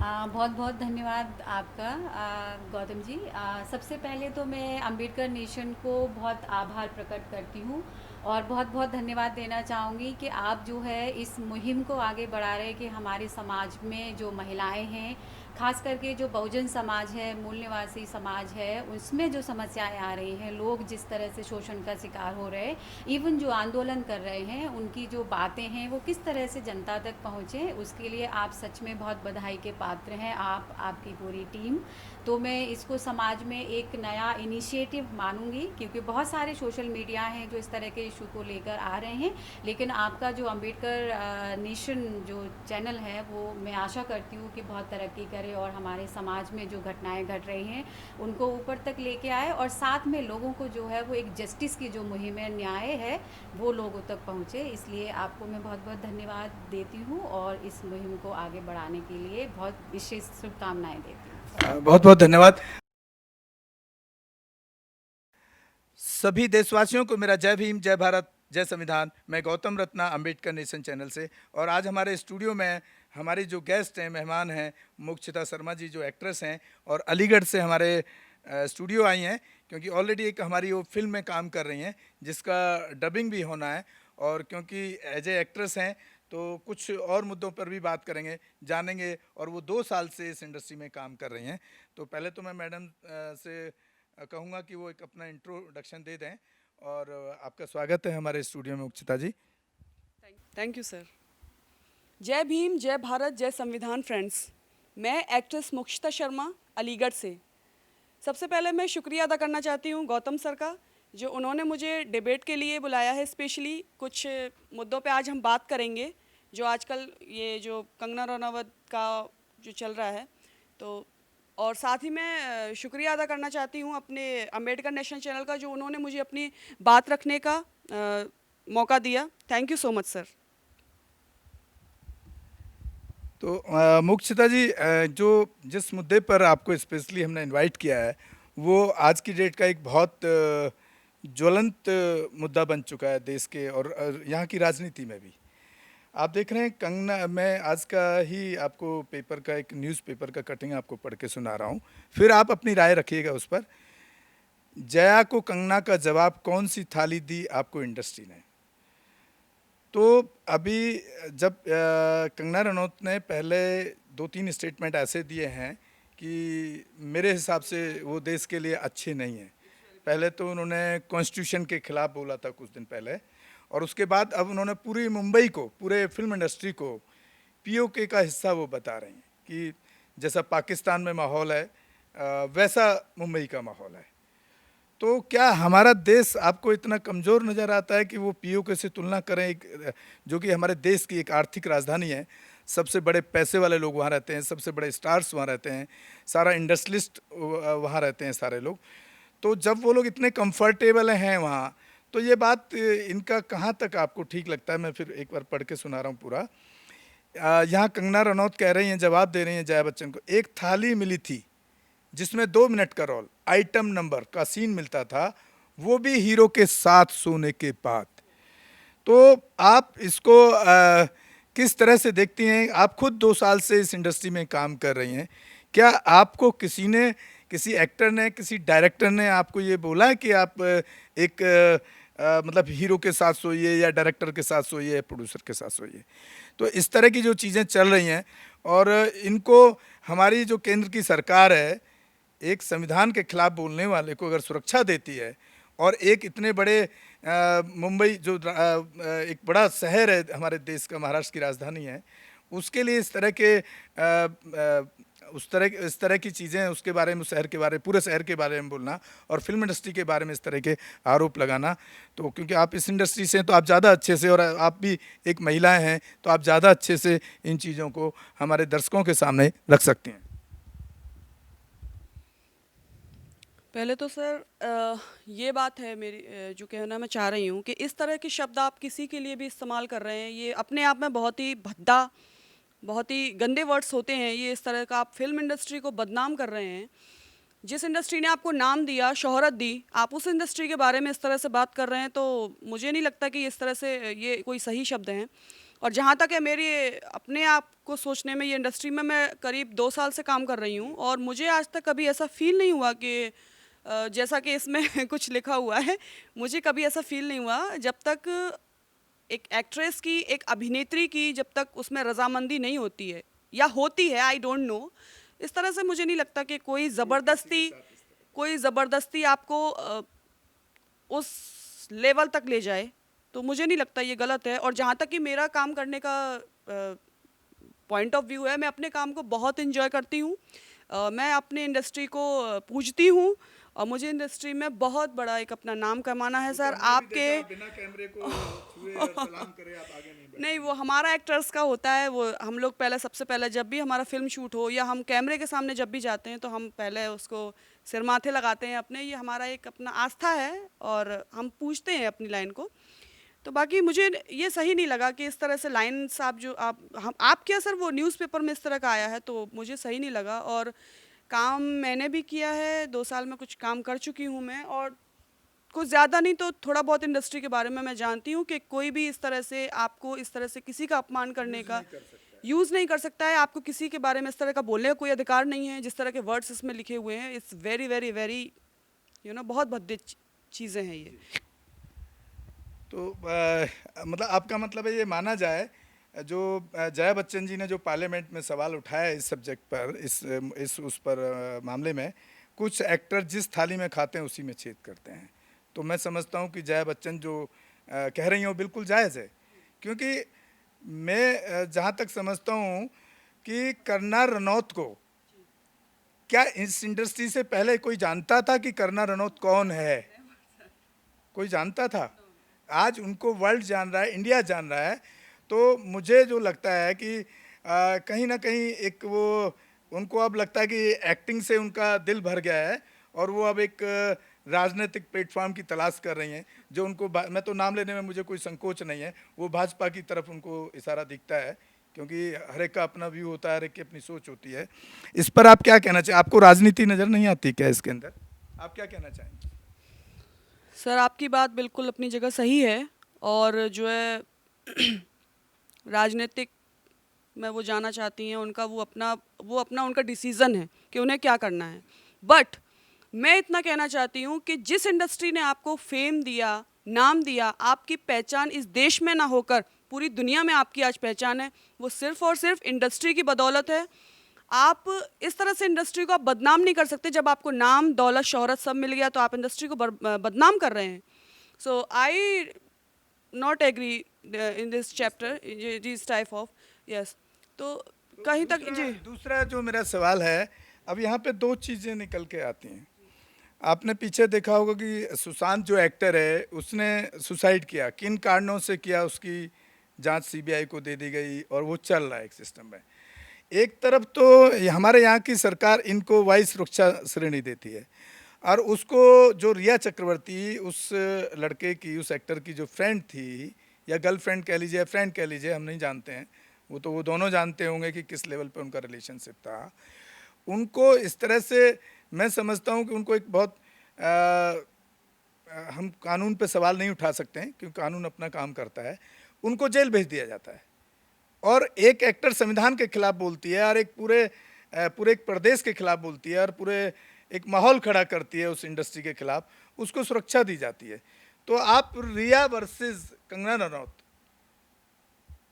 बहुत बहुत धन्यवाद आपका गौतम जी। सबसे पहले तो मैं अंबेडकर नेशन को बहुत आभार प्रकट करती हूँ और बहुत बहुत धन्यवाद देना चाहूँगी कि आप जो है इस मुहिम को आगे बढ़ा रहे हैं कि हमारे समाज में जो महिलाएं हैं, खास करके जो बहुजन समाज है, मूल निवासी समाज है, उसमें जो समस्याएं आ रही हैं, लोग जिस तरह से शोषण का शिकार हो रहे हैं, इवन जो आंदोलन कर रहे हैं, उनकी जो बातें हैं वो किस तरह से जनता तक पहुँचे, उसके लिए आप सच में बहुत बधाई के पात्र हैं, आप आपकी पूरी टीम। तो मैं इसको समाज में एक नया इनिशिएटिव मानूंगी, क्योंकि बहुत सारे सोशल मीडिया हैं जो इस तरह के इशू को लेकर आ रहे हैं, लेकिन आपका जो अंबेडकर नेशन जो चैनल है वो मैं आशा करती हूँ कि बहुत तरक्की करे और हमारे समाज में जो घटनाएं घट रही हैं उनको ऊपर तक लेके आए, और साथ में लोगों को जो है वो एक जस्टिस की जो मुहिम है, न्याय है, वो लोगों तक पहुँचे। इसलिए आपको मैं बहुत बहुत धन्यवाद देती हूँ और इस मुहिम को आगे बढ़ाने के लिए बहुत विशेष शुभकामनाएं देती हूँ। बहुत बहुत धन्यवाद। सभी देशवासियों को मेरा जय भीम, जय भारत, जय संविधान। मैं गौतम रत्ना, अंबेडकर नेशन चैनल से। और आज हमारे स्टूडियो में हमारी जो गेस्ट हैं, मेहमान हैं, मोक्षिता शर्मा जी जो एक्ट्रेस हैं और अलीगढ़ से हमारे स्टूडियो आई हैं, क्योंकि ऑलरेडी एक हमारी वो फिल्म में काम कर रही हैं जिसका डबिंग भी होना है। और क्योंकि एज ए एक्ट्रेस हैं तो कुछ और मुद्दों पर भी बात करेंगे, जानेंगे। और वो 2 साल से इस इंडस्ट्री में काम कर रही हैं। तो पहले तो मैं मैडम से कहूँगा कि वो एक अपना इंट्रोडक्शन दे दें। और आपका स्वागत है हमारे स्टूडियो में Ukshita ji. Thank you sir. जय भीम, जय भारत, जय संविधान फ्रेंड्स। मैं एक्ट्रेस मोक्षिता शर्मा, अलीगढ़ से। सबसे पहले मैं शुक्रिया अदा करना चाहती हूँ गौतम सर का, जो उन्होंने मुझे डिबेट के लिए बुलाया है। स्पेशली कुछ मुद्दों पे आज हम बात करेंगे जो आजकल ये जो कंगना रनौत का जो चल रहा है। तो और साथ ही मैं शुक्रिया अदा करना चाहती हूँ अपने अंबेडकर नेशनल चैनल का, जो उन्होंने मुझे अपनी बात रखने का मौका दिया। Thank you so much sir. तो मोक्षिता जी, जो जिस मुद्दे पर आपको स्पेशली हमने इनवाइट किया है वो आज की डेट का एक बहुत ज्वलंत मुद्दा बन चुका है देश के और यहाँ की राजनीति में भी। आप देख रहे हैं कंगना, मैं आज का ही आपको पेपर का एक न्यूज़पेपर का कटिंग आपको पढ़ के सुना रहा हूँ, फिर आप अपनी राय रखिएगा उस पर। जया को कंगना का जवाब, कौन सी थाली दी आपको इंडस्ट्री ने। तो अभी जब कंगना रनौत ने पहले 2-3 स्टेटमेंट ऐसे दिए हैं कि मेरे हिसाब से वो देश के लिए अच्छे नहीं हैं। पहले तो उन्होंने कॉन्स्टिट्यूशन के खिलाफ बोला था कुछ दिन पहले, और उसके बाद अब उन्होंने पूरी मुंबई को, पूरे फिल्म इंडस्ट्री को पीओके का हिस्सा वो बता रहे हैं कि जैसा पाकिस्तान में माहौल है वैसा मुंबई का माहौल है। तो क्या हमारा देश आपको इतना कमज़ोर नज़र आता है कि वो पीओके से तुलना करें, एक जो कि हमारे देश की एक आर्थिक राजधानी है, सबसे बड़े पैसे वाले लोग वहाँ रहते हैं, सबसे बड़े स्टार्स वहाँ रहते हैं, सारा इंडस्ट्रियलिस्ट वहाँ रहते हैं सारे लोग। तो जब वो लोग इतने कंफर्टेबल हैं वहाँ, तो ये बात इनका कहाँ तक आपको ठीक लगता है। मैं फिर एक बार पढ़ के सुना रहा हूँ पूरा। यहाँ कंगना रनौत कह रही हैं, जवाब दे रही हैं जया बच्चन को, एक थाली मिली थी जिसमें 2 मिनट का रोल, आइटम नंबर का सीन मिलता था, वो भी हीरो के साथ सोने के बाद। तो आप इसको किस तरह से देखती हैं। आप खुद 2 साल से इस इंडस्ट्री में काम कर रही हैं, क्या आपको किसी ने, किसी एक्टर ने, किसी डायरेक्टर ने आपको ये बोला है कि आप एक मतलब हीरो के साथ सोइए या डायरेक्टर के साथ सोइए या प्रोड्यूसर के साथ सोइए। तो इस तरह की जो चीज़ें चल रही हैं, और इनको हमारी जो केंद्र की सरकार है, एक संविधान के खिलाफ बोलने वाले को अगर सुरक्षा देती है, और एक इतने बड़े मुंबई जो एक बड़ा शहर है हमारे देश का, महाराष्ट्र की राजधानी है, उसके लिए इस तरह के इस तरह की चीज़ें, उसके बारे में, शहर के बारे में, पूरे शहर के बारे में बोलना और फिल्म इंडस्ट्री के बारे में इस तरह के आरोप लगाना, तो क्योंकि आप इस इंडस्ट्री से हैं तो आप ज़्यादा अच्छे से, और आप भी एक महिला हैं तो आप ज़्यादा अच्छे से इन चीज़ों को हमारे दर्शकों के सामने रख सकती हैं। पहले तो सर ये बात है मेरी, जो कहना मैं चाह रही हूँ कि इस तरह के शब्द आप किसी के लिए भी इस्तेमाल कर रहे हैं, ये अपने आप में बहुत ही भद्दा, बहुत ही गंदे वर्ड्स होते हैं। ये इस तरह का आप फिल्म इंडस्ट्री को बदनाम कर रहे हैं। जिस इंडस्ट्री ने आपको नाम दिया, शोहरत दी, आप उस इंडस्ट्री के बारे में इस तरह से बात कर रहे हैं, तो मुझे नहीं लगता कि इस तरह से ये कोई सही शब्द हैं। और जहाँ तक है मेरी अपने आप को सोचने में, ये इंडस्ट्री में मैं करीब 2 साल से काम कर रही हूँ और मुझे आज तक कभी ऐसा फ़ील नहीं हुआ कि जैसा कि इसमें कुछ लिखा हुआ है, मुझे कभी ऐसा फ़ील नहीं हुआ जब तक एक एक्ट्रेस की, एक अभिनेत्री की जब तक उसमें रज़ामंदी नहीं होती है या होती है, आई डोंट नो। इस तरह से मुझे नहीं लगता कि कोई ज़बरदस्ती आपको उस लेवल तक ले जाए, तो मुझे नहीं लगता ये गलत है। और जहाँ तक कि मेरा काम करने का पॉइंट ऑफ व्यू है, मैं अपने काम को बहुत इन्जॉय करती हूँ। मैं अपने इंडस्ट्री को पूजती हूँ और मुझे इंडस्ट्री में बहुत बड़ा एक अपना नाम कमाना है सर। आपके बिना कैमरे को छुए और सलाम करे आप आगे नहीं बढ़े। नहीं, वो हमारा एक्टर्स का होता है। वो हम लोग पहले, सबसे पहले जब भी हमारा फिल्म शूट हो या हम कैमरे के सामने जब भी जाते हैं तो हम पहले उसको सिर माथे लगाते हैं अपने। ये हमारा एक अपना आस्था है और हम पूछते हैं अपनी लाइन को। तो बाकी मुझे ये सही नहीं लगा कि इस तरह से लाइन्स आप जो आप क्या सर, वो न्यूज़पेपर में इस तरह का आया है तो मुझे सही नहीं लगा। और काम मैंने भी किया है, 2 साल में कुछ काम कर चुकी हूँ मैं, और कुछ ज़्यादा नहीं तो थोड़ा बहुत इंडस्ट्री के बारे में मैं जानती हूँ कि कोई भी इस तरह से आपको, इस तरह से किसी का अपमान करने का यूज़ नहीं कर सकता है। आपको किसी के बारे में इस तरह का बोलने का कोई अधिकार नहीं है। जिस तरह के वर्ड्स इसमें लिखे हुए हैं, इट्स वेरी वेरी वेरी बहुत भद्दे चीज़ें हैं ये। तो मतलब आपका मतलब है ये माना जाए, जो जया बच्चन जी ने जो पार्लियामेंट में सवाल उठाया इस सब्जेक्ट पर, इस उस पर मामले में, कुछ एक्टर जिस थाली में खाते हैं उसी में छेद करते हैं। तो मैं समझता हूँ कि जया बच्चन जो कह रही हैं वो बिल्कुल जायज़ है, क्योंकि मैं जहाँ तक समझता हूँ कि कंगना रनौत को क्या इस इंडस्ट्री से पहले कोई जानता था कि कंगना रनौत कौन है? कोई जानता था? आज उनको वर्ल्ड जान रहा है, इंडिया जान रहा है। तो मुझे जो लगता है कि कहीं ना कहीं एक वो, उनको अब लगता है कि एक्टिंग से उनका दिल भर गया है और वो अब एक राजनीतिक प्लेटफॉर्म की तलाश कर रही हैं, जो उनको, मैं तो नाम लेने में मुझे कोई संकोच नहीं है, वो भाजपा की तरफ उनको इशारा दिखता है, क्योंकि हर एक का अपना व्यू होता है, हर एक की अपनी सोच होती है। इस पर आप क्या कहना चाहिए? आपको राजनीति नज़र नहीं आती क्या इसके अंदर? आप क्या कहना चाहेंगे? सर आपकी बात बिल्कुल अपनी जगह सही है, और जो है राजनीतिक में वो जाना चाहती हैं, उनका वो अपना उनका डिसीज़न है कि उन्हें क्या करना है। बट मैं इतना कहना चाहती हूँ कि जिस इंडस्ट्री ने आपको फेम दिया, नाम दिया, आपकी पहचान इस देश में ना होकर पूरी दुनिया में आपकी आज पहचान है, वो सिर्फ़ और सिर्फ इंडस्ट्री की बदौलत है। आप इस तरह से इंडस्ट्री को आप बदनाम नहीं कर सकते। जब आपको नाम, दौलत, शोहरत सब मिल गया तो आप इंडस्ट्री को बदनाम कर रहे हैं। So I not agree in this chapter, this type of, yes. तो कहीं तक जी। दूसरा जो मेरा सवाल है, अब यहाँ पे दो चीज़ें निकल के आती हैं। आपने पीछे देखा होगा कि सुशांत जो एक्टर है उसने सुसाइड किया, किन कारणों से किया उसकी जांच सीबीआई को दे दी गई और वो चल रहा है एक सिस्टम में। एक तरफ तो हमारे यहाँ की सरकार इनको वायु सुरक्षा श्रेणी देती है, और उसको जो रिया चक्रवर्ती, उस लड़के की, उस एक्टर की जो फ्रेंड थी, या गर्लफ्रेंड कह लीजिए या फ्रेंड कह लीजिए, हम नहीं जानते हैं, वो तो वो दोनों जानते होंगे कि किस लेवल पे उनका रिलेशनशिप था। उनको इस तरह से, मैं समझता हूँ कि उनको एक बहुत हम कानून पे सवाल नहीं उठा सकते हैं क्योंकि कानून अपना काम करता है, उनको जेल भेज दिया जाता है। और एक एक्टर संविधान के खिलाफ बोलती है और एक पूरे एक प्रदेश के खिलाफ बोलती है और पूरे एक माहौल खड़ा करती है उस इंडस्ट्री के खिलाफ, उसको सुरक्षा दी जाती है। तो आप रिया वर्सेस कंगना रनौत,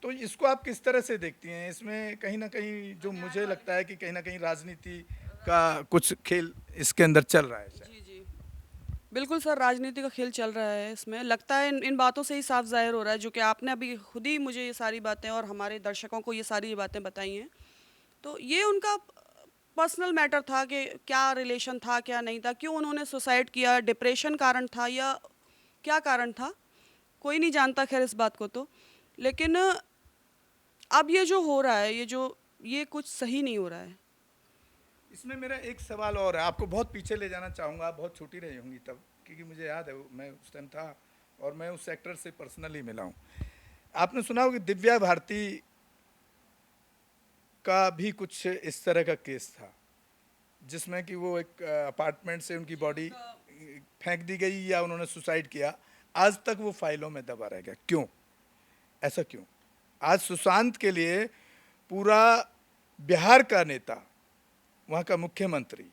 तो इसको आप किस तरह से देखती हैं? इसमें कहीं ना कहीं जो मुझे लगता है कि कहीं ना कहीं राजनीति का कुछ खेल इसके अंदर चल रहा है शायद। जी जी, बिल्कुल सर, राजनीति का खेल चल रहा है इसमें। लगता है इन बातों से ही साफ जाहिर हो रहा है, जो कि आपने अभी खुद ही मुझे ये सारी बातें और हमारे दर्शकों को ये सारी बातें बताई हैं। तो ये उनका पर्सनल मैटर था कि क्या रिलेशन था, क्या नहीं था, क्यों उन्होंने सुसाइड किया, डिप्रेशन कारण था या क्या कारण था, कोई नहीं जानता खैर इस बात को तो। लेकिन अब ये जो हो रहा है, ये कुछ सही नहीं हो रहा है। इसमें मेरा एक सवाल और है, आपको बहुत पीछे ले जाना चाहूँगा, आप बहुत छोटी रही होंगी तब, क्योंकि मुझे याद है मैं उस टाइम था और मैं उस एक्टर से पर्सनली मिला हूँ। आपने सुना हो कि दिव्या भारती का भी कुछ इस तरह का केस था, जिसमें कि वो एक अपार्टमेंट से उनकी बॉडी फेंक दी गई या उन्होंने सुसाइड किया। आज तक वो फाइलों में दबा रह गया। क्यों? ऐसा क्यों? आज सुशांत के लिए पूरा बिहार का नेता, वहाँ का मुख्यमंत्री,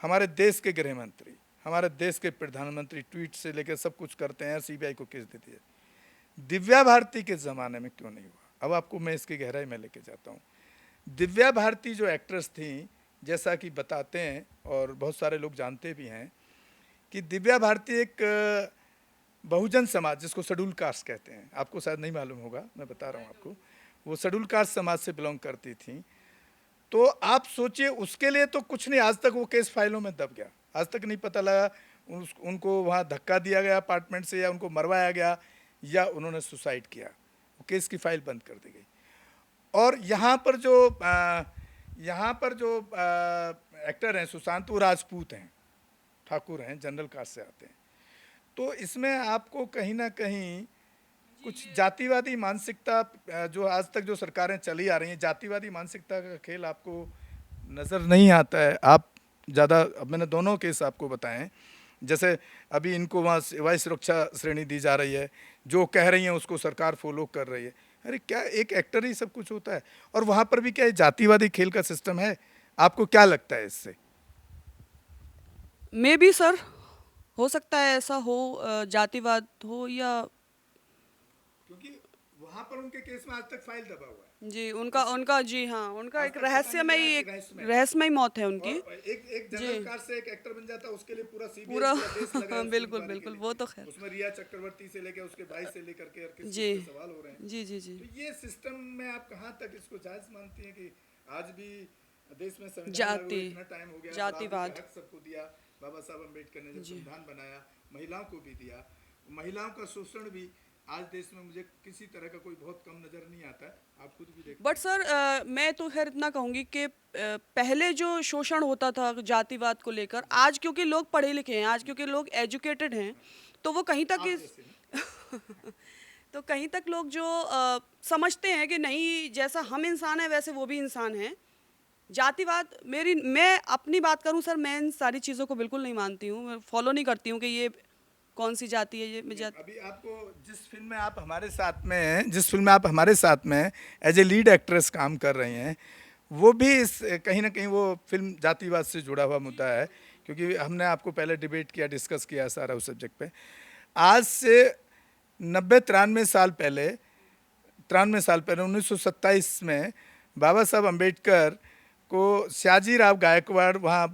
हमारे देश के गृह मंत्री, हमारे देश के प्रधानमंत्री ट्वीट से लेकर सब कुछ करते हैं, सीबीआई को केस देती है। दिव्या भारती के ज़माने में क्यों नहीं हुआ? अब आपको मैं इसकी गहराई में लेके जाता हूँ। दिव्या भारती जो एक्ट्रेस थी, जैसा कि बताते हैं और बहुत सारे लोग जानते भी हैं कि दिव्या भारती एक बहुजन समाज, जिसको शेड्यूल कास्ट कहते हैं, आपको शायद नहीं मालूम होगा, मैं बता रहा हूँ आपको, वो शेड्यूल कास्ट समाज से बिलोंग करती थी। तो आप सोचिए, उसके लिए तो कुछ नहीं, आज तक वो केस फाइलों में दब गया, आज तक नहीं पता लगा उनको वहाँ धक्का दिया गया अपार्टमेंट से, या उनको मरवाया गया, या उन्होंने सुसाइड किया, वो केस की फाइल बंद कर दी गई। और यहाँ पर जो एक्टर हैं सुशांत, वो राजपूत हैं, ठाकुर हैं, जनरल कास्ट से आते हैं। तो इसमें आपको कहीं ना कहीं कुछ जातिवादी मानसिकता, जो आज तक जो सरकारें चली आ रही हैं, जातिवादी मानसिकता का खेल आपको नज़र नहीं आता है। आप ज़्यादा, अब मैंने दोनों केस आपको बताए हैं, जैसे अभी इनको वहाँ सेवा सुरक्षा श्रेणी दी जा रही है, जो कह रही हैं उसको सरकार फॉलो कर रही है। अरे क्या एक एक्टर ही सब कुछ होता है? और वहाँ पर भी क्या जातिवादी खेल का सिस्टम है? आपको क्या लगता है इससे? मे बी सर, हो सकता है ऐसा हो, जातिवाद हो, या क्योंकि वहाँ पर उनके केस में आज तक फाइल दबा हुआ है। जी, उनका जी हाँ, उनका आज एक तक पता नहीं रहस्यमयी लगा एक कि रहस्यमय। रहस्यमयी मौत है उनकी। और एक जनरल कार से एक एक्टर बन जाता है, उसके लिए पूरा सीबीआई पूरा देश लगा है उसको बिल्कुल छुपाने के बिल्कुल, लिए। वो तो खैर उसमें रिया चक्रवर्ती से लेकर उसके भाई से लेकर के हर किसी जी पे सवाल हो रहे हैं। जी जी जी। तो ये सिस्टम में आप कहाँ तक इसको जायज मानती हैं कि आज भी देश में संविधान लागू हुए जाति, इतना टाइम हो गया, जातिवाद। बराबरी का हक सबको दिया, बाबा साहब अम्बेडकर ने जब संविधान बनाया, महिलाओं को भी दिया, महिलाओं का शोषण भी आज देश में मुझे किसी तरह का कोई बहुत कम नजर नहीं आता है, आप खुद भी देखते बट सर, मैं तो खैर इतना कहूँगी कि पहले जो शोषण होता था जातिवाद को लेकर, आज क्योंकि लोग पढ़े लिखे हैं, आज क्योंकि लोग एजुकेटेड हैं, तो वो कहीं तक तो कहीं तक लोग जो समझते हैं कि नहीं, जैसा हम इंसान हैं वैसे वो भी इंसान हैं। जातिवाद, मैं अपनी बात करूं सर, मैं इन सारी चीज़ों को बिल्कुल नहीं मानती हूँ, मैं फॉलो नहीं करती हूँ कि ये कौन सी जाति है, ये जाति। अभी आपको जिस फिल्म में आप हमारे साथ में हैं, जिस फिल्म में आप हमारे साथ में एज ए लीड एक्ट्रेस काम कर रही हैं, वो भी इस कहीं ना कहीं वो फिल्म जातिवाद से जुड़ा हुआ मुद्दा है, क्योंकि हमने आपको पहले डिबेट किया, डिस्कस किया सारा उस सब्जेक्ट पे। आज से 93 साल पहले 1927 में बाबा साहब अम्बेडकर को सयाजी राव गायकवाड़, वहाँ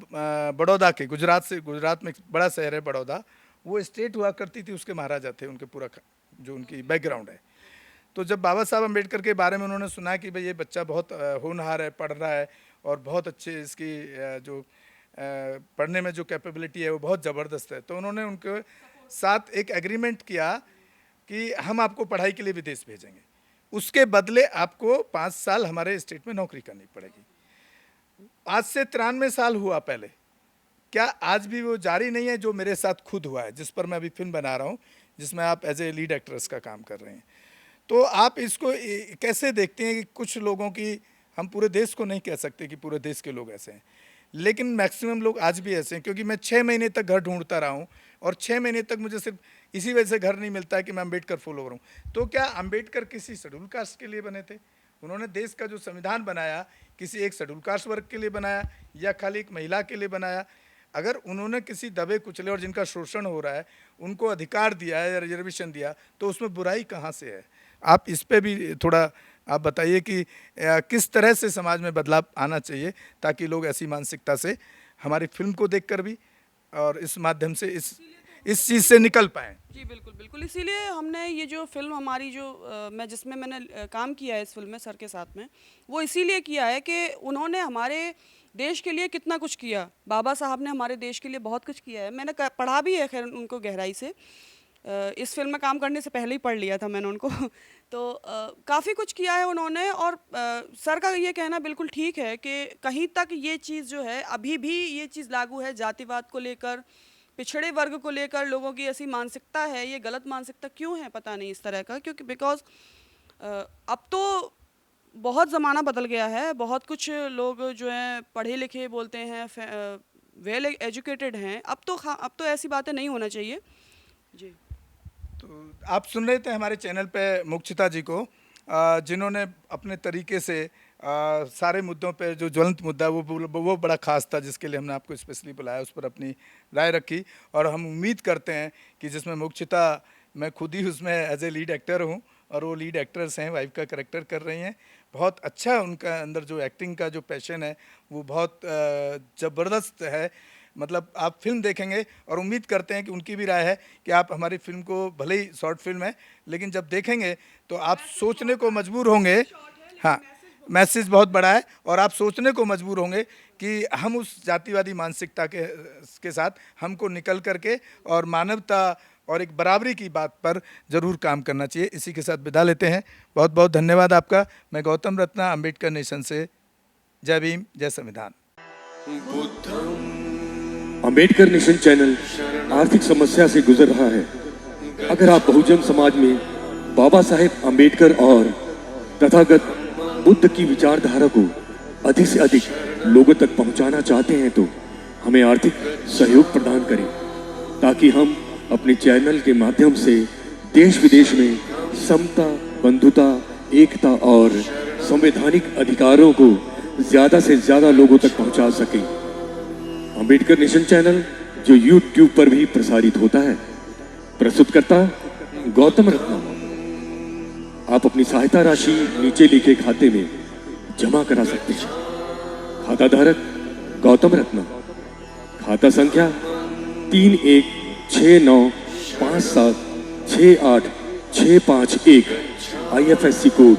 बड़ौदा के, गुजरात में एक बड़ा शहर है बड़ौदा, वो स्टेट हुआ करती थी, उसके महाराजा थे, उनके पूरा जो उनकी बैकग्राउंड है। तो जब बाबा साहब अम्बेडकर के बारे में उन्होंने सुना कि भाई ये बच्चा बहुत होनहार है, पढ़ रहा है, और बहुत अच्छे इसकी जो पढ़ने में जो कैपेबिलिटी है वो बहुत ज़बरदस्त है, तो उन्होंने उनके साथ एक एग्रीमेंट किया कि हम आपको पढ़ाई के लिए विदेश भेजेंगे, उसके बदले आपको 5 साल हमारे स्टेट में नौकरी करनी पड़ेगी। आज से 93 साल हुआ पहले, क्या आज भी वो जारी नहीं है जो मेरे साथ खुद हुआ है, जिस पर मैं अभी फिल्म बना रहा हूँ, जिसमें आप एज ए लीड एक्ट्रेस का काम कर रहे हैं? तो आप इसको कैसे देखते हैं कि कुछ लोगों की, हम पूरे देश को नहीं कह सकते कि पूरे देश के लोग ऐसे हैं, लेकिन मैक्सिमम लोग आज भी ऐसे हैं, क्योंकि मैं 6 महीने तक घर ढूंढता रहा हूँ, और 6 महीने तक मुझे सिर्फ इसी वजह से घर नहीं मिलता है कि मैं अम्बेडकर फॉलोवर हूँ। तो क्या अम्बेडकर किसी शेड्यूल कास्ट के लिए बने थे? उन्होंने देश का जो संविधान बनाया किसी एक शेड्यूल कास्ट वर्ग के लिए बनाया, या खाली एक महिला के लिए बनाया? अगर उन्होंने किसी दबे कुचले और जिनका शोषण हो रहा है उनको अधिकार दिया है या रिजर्वेशन दिया, तो उसमें बुराई कहाँ से है? आप इस पे भी थोड़ा आप बताइए कि किस तरह से समाज में बदलाव आना चाहिए, ताकि लोग ऐसी मानसिकता से हमारी फिल्म को देखकर भी और इस माध्यम से इस चीज़ से निकल पाएँ। जी बिल्कुल बिल्कुल, इसीलिए हमने ये जो फिल्म हमारी जो जिसमें मैंने काम किया है इस फिल्म में सर के साथ में, वो इसीलिए किया है कि उन्होंने हमारे देश के लिए कितना कुछ किया। बाबा साहब ने हमारे देश के लिए बहुत कुछ किया है। मैंने पढ़ा भी है खैर उनको गहराई से, इस फिल्म में काम करने से पहले ही पढ़ लिया था मैंने उनको तो काफ़ी कुछ किया है उन्होंने। और सर का ये कहना बिल्कुल ठीक है कि कहीं तक ये चीज़ जो है, अभी भी ये चीज़ लागू है, जातिवाद को लेकर, पिछड़े वर्ग को लेकर लोगों की ऐसी मानसिकता है। ये गलत मानसिकता क्यों है पता नहीं इस तरह का, क्योंकि बिकॉज अब तो बहुत ज़माना बदल गया है। बहुत कुछ लोग जो हैं पढ़े लिखे बोलते हैं, वेल एजुकेटेड हैं। अब तो ऐसी बातें नहीं होना चाहिए जी। तो आप सुन रहे थे हमारे चैनल पे मोक्षिता जी को। जिन्होंने अपने तरीके से सारे मुद्दों पे जो ज्वलंत मुद्दा है वो बड़ा खास था, जिसके लिए हमने आपको स्पेशली बुलाया, उस पर अपनी राय रखी। और हम उम्मीद करते हैं कि जिसमें मोक्षिता, मैं खुद ही उसमें एज ए लीड एक्टर हूँ और वो लीड एक्टर्स हैं, वाइफ का कैरेक्टर कर रही हैं। बहुत अच्छा उनका अंदर जो एक्टिंग का जो पैशन है वो बहुत ज़बरदस्त है। मतलब आप फिल्म देखेंगे और उम्मीद करते हैं कि उनकी भी राय है कि आप हमारी फिल्म को, भले ही शॉर्ट फिल्म है लेकिन जब देखेंगे तो आप सोचने को मजबूर होंगे। हाँ, मैसेज बहुत बड़ा है और आप सोचने को मजबूर होंगे कि हम उस जातिवादी मानसिकता के साथ हमको निकल करके और मानवता और एक बराबरी की बात पर ज़रूर काम करना चाहिए। इसी के साथ विदा लेते हैं। बहुत बहुत धन्यवाद आपका। मैं गौतम रत्ना, अम्बेडकर नेशन से। जय भीम, जय संविधान। अम्बेडकर नेशन चैनल आर्थिक समस्या से गुजर रहा है। अगर आप बहुजन समाज में बाबा साहेब अम्बेडकर और तथागत बुद्ध की विचारधारा को अधिक से अधिक लोगों तक पहुंचाना चाहते हैं तो हमें आर्थिक सहयोग प्रदान करें, ताकि हम अपने चैनल के माध्यम से देश विदेश में समता, बंधुता, एकता और संवैधानिक अधिकारों को ज्यादा से ज्यादा लोगों तक पहुंचा सकें। अम्बेडकर नेशन चैनल जो YouTube पर भी प्रसारित होता है, प्रस्तुतकर्ता गौतम रत्ना। आप अपनी सहायता राशि नीचे लिखे खाते में जमा करा सकते हैं। खाता धारक गौतम रत्ना। खाता संख्या 3169576865 IFSC कोड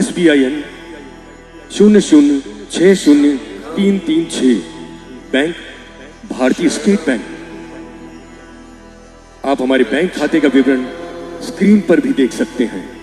SBIN 0060336। बैंक भारतीय स्टेट बैंक। आप हमारे बैंक खाते का विवरण स्क्रीन पर भी देख सकते हैं।